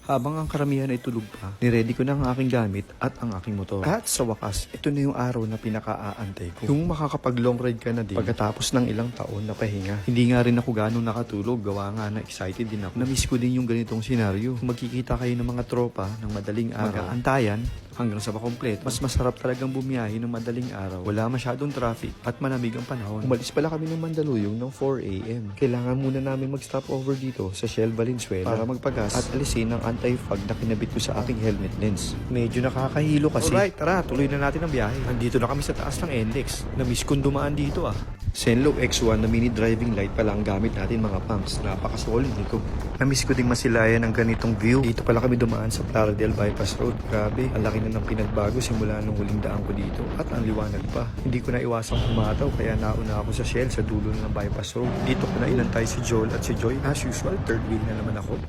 Habang ang karamihan ay tulog pa, niready ko na ang aking gamit at ang aking motor. At sa wakas, ito na yung araw na pinaka-aantay ko. Yung makakapag long ride ka na din pagkatapos ng ilang taon na pahinga. Hindi nga rin ako ganong nakatulog, gawa nga na excited din ako. Namiss ko din yung ganitong senaryo. Kung magkikita kayo ng mga tropa ng madaling araw, mag-aantayan hanggang sa makompleto. Mas masarap talagang bumiyahe ng madaling araw. Wala masyadong traffic at malamig ang panahon. Umalis pala kami ng Mandaluyong ng 4 a.m. Kailangan muna namin mag-stop over dito sa Shell Valenzuela para magpagas at alisin ang anti-fog na kinabit ko sa aking helmet lens. Medyo nakakahilo kasi. Alright, tara, tuloy na natin ang biyahe. Andito na kami sa taas ng NLEX. Na-miss kong dumaan dito ah. Zenlo X1 na mini driving light pala ang gamit natin mga pumps. Napaka-solid nito. Na-miss ko ding masilayan ng ganitong view. Dito pala kami dumaan sa Plaridel Bypass Road. Grabe, ang laki na ng pinagbago simula nung huling daan ko dito. At ang liwanag pa. Hindi ko na iwasang humataw kaya nauna ako sa Shell sa dulo ng Bypass Road. Dito ko na inantay si Joel at si Joy. As usual, third wheel na naman ako.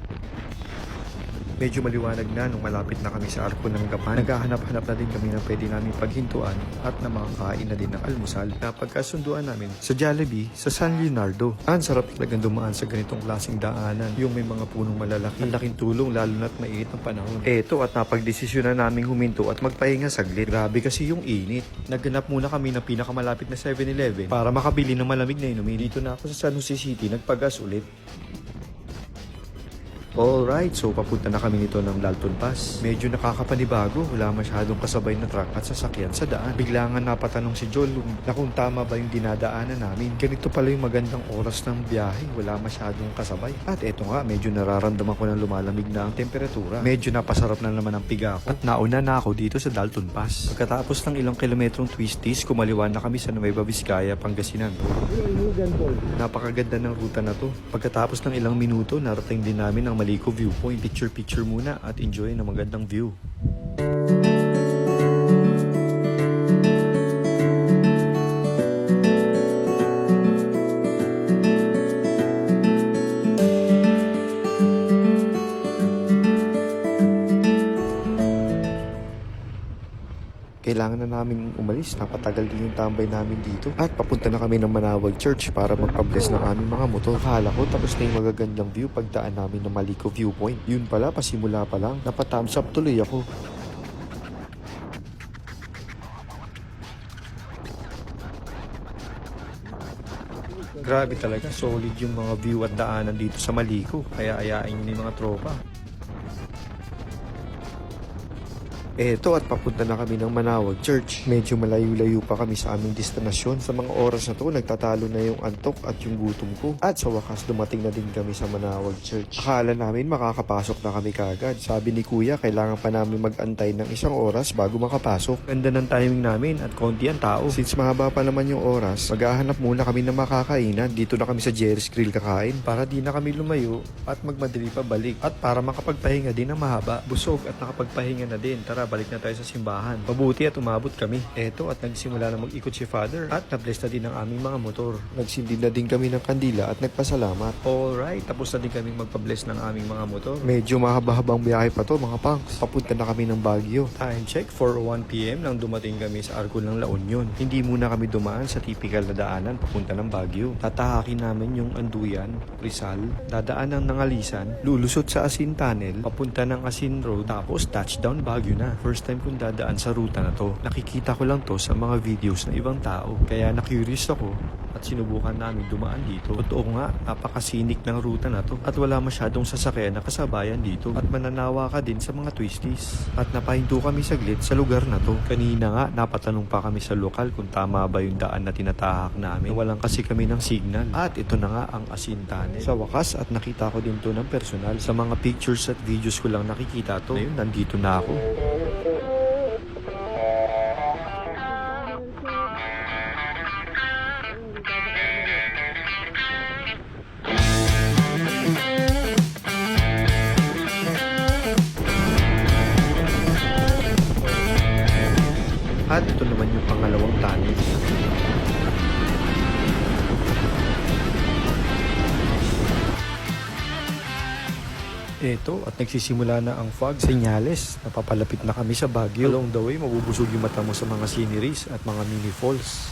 Medyo maliwanag na nung malapit na kami sa Arco ng Gapan. Naghahanap-hanap na din kami na pwede namin paghintuan at na makakain na din ng almusal. Napagkasunduan namin sa Jollibee sa San Leonardo. Ang sarap talagang dumaan sa ganitong klaseng daanan. Yung may mga punong malalaki. Ang laking tulong lalo na't mainit ang panahon. Eto at napagdesisyon na naming huminto at magpahinga saglit. Grabe kasi yung init. Nagganap muna kami ng pinakamalapit na 7-Eleven para makabili ng malamig na inumin. Dito na ako sa San Jose City. Nagpagas ulit. Alright, so papunta na kami nito ng Dalton Pass. Medyo nakakapanibago, wala masyadong kasabay na truck at sasakyan sa daan. Bigla nga napatanong si Joel na kung tama ba yung dinadaanan namin. Ganito pala yung magandang oras ng biyahe, wala masyadong kasabay. At eto nga, medyo nararamdaman ko na lumalamig na ang temperatura. Medyo napasarap na naman ang piga ko. At nauna na ako dito sa Dalton Pass. Pagkatapos ng ilang kilometrong twisties, kumaliwan na kami sa Nueva Vizcaya, Pangasinan. Napakaganda ng ruta na to. Pagkatapos ng ilang minuto, narating din namin ang Malico Viewpoint. Picture muna at enjoy ng magandang view. Kailangan na namin umalis. Napatagal din yung tambay namin dito. At papunta na kami ng Manawag Church para magpa-bless ng aming mga motor. Akala ko tapos na yung magagandang view pagdaan namin ng Malico Viewpoint. Yun pala, pasimula pa lang. Napathumbs up tuloy ako. Grabe talaga, solid yung mga view at daanan dito sa Malico. Kaya ayain nyo yung mga tropa. Eto at papunta na kami ng Manawag Church. Medyo malayo-layo pa kami sa aming destinasyon. Sa mga oras na to, nagtatalo na yung antok at yung gutom ko. At sa wakas, dumating na din kami sa Manawag Church. Akala namin makakapasok na kami kagad. Sabi ni Kuya, kailangan pa namin mag-antay ng isang oras bago makapasok. Ganda ng timing namin at konti ang tao. Since mahaba pa naman yung oras, maghahanap muna kami ng makakainan. Dito na kami sa Jerry's Grill kakain para di na kami lumayo at magmadali pa balik. At para makapagpahinga din ng mahaba, busog at nakapagpahinga na din. Tara, balik na tayo sa simbahan. Mabuti at umabot kami. Eto at nagsimula na mag-ikot si Father at na-bless na din ang aming mga motor. Nagsindi na din kami ng kandila at nagpasalamat. Alright, tapos na din kami magpa-bless ng aming mga motor. Medyo mahaba-habang biyahe pa to mga punks. Papunta na kami ng Baguio. Time check, 4:01 PM nang dumating kami sa Arco ng La Union. Hindi muna kami dumaan sa typical na daanan papunta ng Baguio. Tatahakin namin yung Anduyan, Rizal, dadaan ng Nangalisan, lulusot sa Asin Tunnel, papunta ng Asin Road, tapos touchdown Baguio na. First time kong dadaan sa ruta na to. Nakikita ko lang to sa mga videos ng ibang tao. Kaya na-curious ako at sinubukan namin dumaan dito. Totoo nga, napakasinik ng ruta na to. At wala masyadong sasakyan na kasabayan dito. At mananawa ka din sa mga twisties. At napahinto kami saglit sa lugar na to. Kanina nga, napatanong pa kami sa lokal kung tama ba yung daan na tinatahak namin. Walang kasi kami ng signal. At ito na nga ang Asin Tunnel. Sa wakas at nakita ko din to ng personal. Sa mga pictures at videos ko lang nakikita to. Ngayon, nandito na ako. At ito naman yung pangalawang tunnel. Eto, at nagsisimula na ang fog senyales. Napapalapit na kami sa Baguio. Along the way, mabubusog yung mata mo sa mga sceneries at mga mini falls.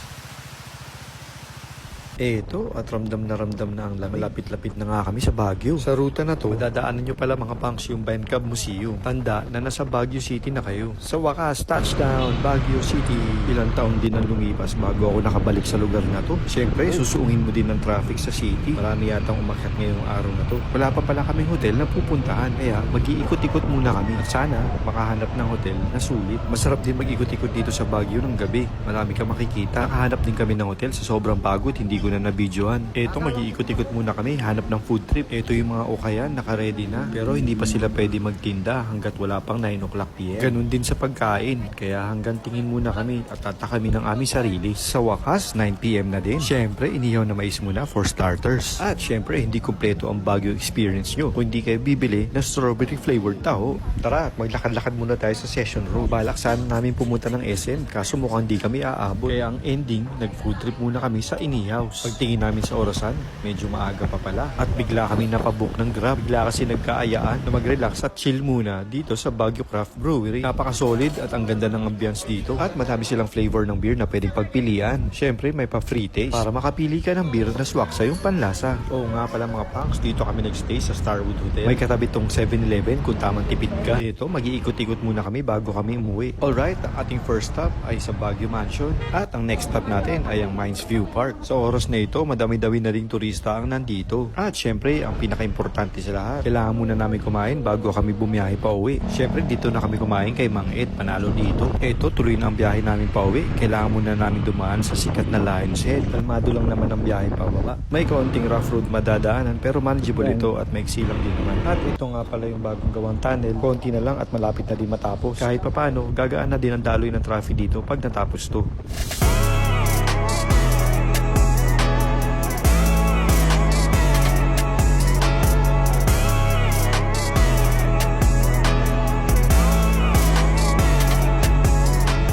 Eto, at ramdam na ang lamig. Malapit-lapit na nga kami sa Baguio. Sa ruta na to, madadaanan nyo pala mga pangs yung Bencab Museum. Tanda na nasa Baguio City na kayo. Sa wakas, touchdown, Baguio City. Ilang taon din ang lumipas bago ako nakabalik sa lugar na to. Siyempre, susuungin mo din ng traffic sa city. Marami yatang umakyat ngayong araw na to. Wala pa pala kaming hotel na pupuntahan. Kaya mag-iikot-ikot muna kami. At sana makahanap ng hotel na sulit. Masarap din mag-ikot-ikot dito sa Baguio ng gabi. Marami ka makikita. Nakahanap din kami ng hotel sa sobrang pagod. Hindi ko na nabidyohan. Eto, mag-iikot-ikot muna kami. Hanap ng food trip. Eto yung mga okayan. Naka-ready na. Pero hindi pa sila pwede magtinda hanggat wala pang 9 o'clock PM. Ganun din sa pagkain. Kaya hanggang tingin muna kami at tata kami ng aming sarili. Sa wakas, 9 PM na din. Siyempre, inihaw na mais muna for starters. At siyempre, hindi kumpleto ang Baguio experience nyo kung hindi kayo bibili ng strawberry flavored taho. Tara, maglakad-lakad muna tayo sa Session Road. Balak sana namin pumunta ng SM kaso mukhang di kami aabot. Kaya ang ending, nag-food trip muna kami sa Inihaws. Pagtingin namin sa orasan, medyo maaga pa pala. At bigla kami napabook ng Grab. Bigla kasi nagkaayaan na mag-relax at chill muna dito sa Baguio Craft Brewery. Napaka-solid at ang ganda ng ambience dito. At madami silang flavor ng beer na pwedeng pagpilian. Siyempre, may pa-free taste para makapili ka ng beer na swak sa yung panlasa. Oo nga pala mga pangs, dito kami nagstay sa Starwood Hotel. May katabi tong 7-Eleven kung tamang tipid ka. Dito, mag-iikot-ikot muna kami bago kami umuwi. Alright, ang ating first stop ay sa Baguio Mansion. At ang next stop natin ay ang Mines View Park. Sa oras na ito, madami-dawi na ring turista ang nandito. At syempre, ang pinaka-importante sa lahat, kailangan muna namin kumain bago kami bumiyahe pa uwi. Syempre, dito na kami kumain kay Mang Ed, panalo dito. Eto, tuloy na ang biyahe namin pa uwi. Kailangan muna namin dumaan sa sikat na Lion's Head. Kalmado lang naman ang biyahe pa baba. May kaunting rough road madadaanan pero manageable ito at maiksi lang din naman. At ito nga pala yung bagong gawang tunnel. Konti na lang at malapit na din matapos. Kahit papano, gagaan na din ang daloy ng traffic dito pag natapos to.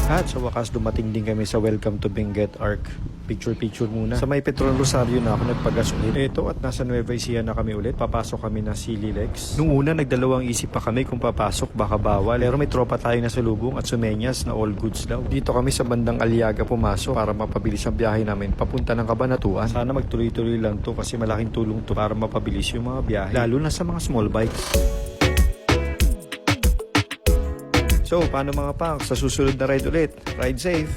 At sa wakas, dumating din kami sa Welcome to Benguet Arc. Picture-picture muna. Sa may Petron Rosario na ako nagpagas ulit. Ito at nasa Nueva Ecija na kami ulit. Papasok kami na Silly Legs. Nung una, nagdalawang isip pa kami kung papasok, baka bawal. Pero may tropa tayo na salubong at sumenyas na all goods daw. Dito kami sa bandang Aliaga pumasok para mapabilis ang biyahe namin papunta ng Cabanatuan. Sana magtuloy-tuloy lang to kasi malaking tulong to para mapabilis yung mga biyahe. Lalo na sa mga small bikes. So, paano mga pangs? Sa susunod na ride ulit. Ride safe!